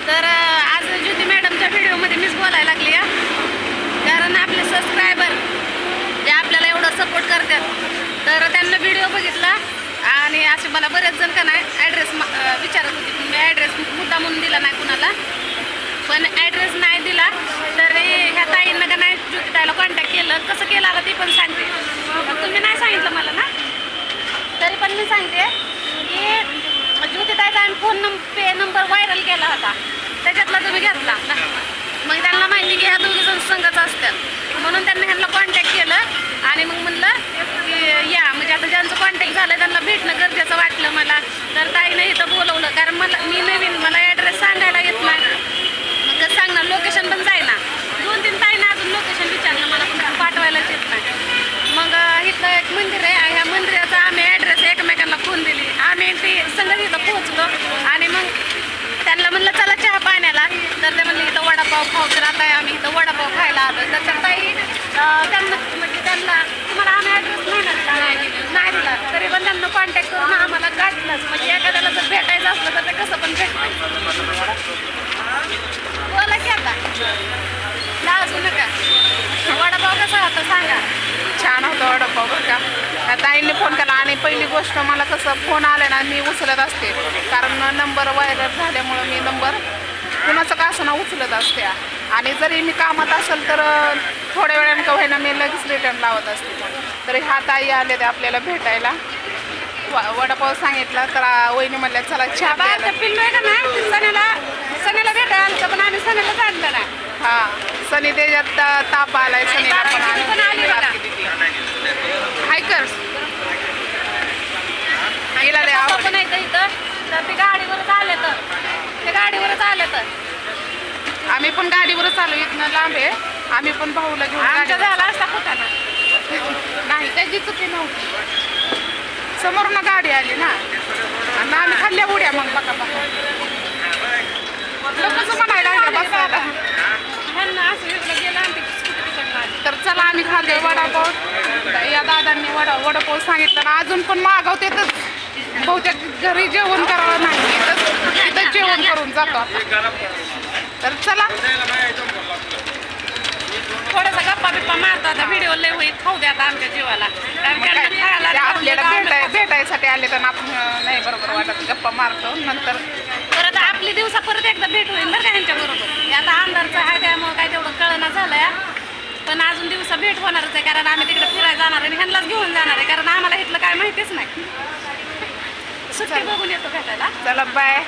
तर आज ज्योती मॅडमच्या व्हिडिओमध्ये मीच बोलायला लागली कारण आपले सबस्क्रायबर जे आपल्याला एवढं सपोर्ट करतात तर त्यांना व्हिडिओ बघितला आणि असे मला बरेच जण का नाही ॲड्रेस विचारत होती पण मी ॲड्रेस मुद्दा म्हणून दिला नाही कुणाला पण ॲड्रेस नाही दिला तर ह्या ताईंना का नाही ज्योती ताईला कॉन्टॅक्ट केलं कसं केलं आता ती पण सांगते पण तुम्ही नाही सांगितलं मला ना तरी पण मी सांगते की ज्योती ताईचा आम्ही फोन पे नंबर व्हायरल केला होता त्याच्यातला तुम्ही घेतला मग त्यांना माहिती की ह्या दोघी जण संघच असतात म्हणून त्यांनी ह्यांना कॉन्टॅक्ट केलं आणि मग म्हणलं की या म्हणजे आता ज्यांचं कॉन्टॅक्ट झालं त्यांना भेटणं गरजेचं वाटलं मला तर ताईनं इथं बोलवलं कारण मला मी नवीन मला ॲड्रेस सांगायला येत नाही मग कसं सांगणार लोकेशन पण जाईना 2-3 ताईनं अजून लोकेशन विचारलं मला पण पाठवायलाच येत नाही मग इथं एक मंदिर आहे ह्या मंदिराचा आम्ही ॲड्रेस एकमेकांना फोन दिली आम्ही ते संघ इथं पोहोचलो आणि मग त्यांना म्हणलं चला चहा पाण्याला तर ते म्हणले इथं वडापाव खाऊ तर आता आम्ही इथं वडापाव खायला आलो तर त्या ताई त्यांना म्हणजे त्यांना तुम्हाला आम्ही ॲड्रेस नाही दिला तरी पण त्यांना कॉन्टॅक्ट करून आम्हाला गाठलंच म्हणजे एखाद्याला जर भेटायचं असलं तर ते कसं पण भेटतं बोला की आता लाजू नका वडापाव कसा होता सांगा छान होतं वडापाव बरं का त्या ताईंनी फोन केला आणि पहिली गोष्ट मला कसं फोन आले ना मी उचलत असते कारण नंबर व्हायरल झाल्यामुळं मी नंबर कुणाचं का असं ना उचलत असते आणि जरी मी कामात असेल तर थोड्या वेळानं का होईना मी लगेच रिटर्न लावत असते तर ह्या ताई आले ते आपल्याला भेटायला वडापाव सांगितला तर वहिनी म्हणल्या चला चहा प्यायला पिल्लू आहे का नाही सण्याला भेटायला आलं पण आम्ही सण्यालाच आणलं ना हां सनी त्याच्यात ताप आलाय सनीला पण आली बघा हाय कर हिला लय आवड पण आहे इथं तर ते गाडीवरच आले तर आम्ही पण गाडीवरच आलो इथनं लांब आहे आम्ही पण भाऊला घेऊन आमच्या गाडीवर- झाला असता कुठं ना नाही त्याची चुकी नव्हती समोरनं गाडी आली ना आणि आम्ही खाल्ल्या उड्या मग बघा कसं म्हणायला लागलं बसायला ह्यांना असं वेगळं गेलं आणि ते स्कूटी तिकडनं आली. तर चला आम्ही खाल्ले वडापाव या दादांनी वडापाव सांगितलं ना अजून पण मागवतेच बहुतेक घरी जेवण करावं नाही इथं जेवण करून जातो आता तर चला थोडासा गप्पा बिप्पा मारतो आता व्हिडिओ लय होईल खाऊ द्या आता आमच्या जीवाला कारण मग त्यांना काय, खायला ते आपल्याला आम्हाला- भेटायसाठी आले तर आपण नाही बरोबर वाटत गप्पा मारतो नंतर परत आपली दिवसा परत एकदा भेट होईल बरं का ह्यांच्या बरोबर आता आमदारचं आहे त्यामुळं काय तेवढं कळना झालंय पण अजून दिवसा भेट होणारच आहे कारण आम्ही तिकडे फिरायला जाणार आहे आणि ह्यांनाच घेऊन जाणार आहे कारण आम्हाला इथलं काय माहितीच नाही सुट्टी बघून येतो भेटायला चला बाय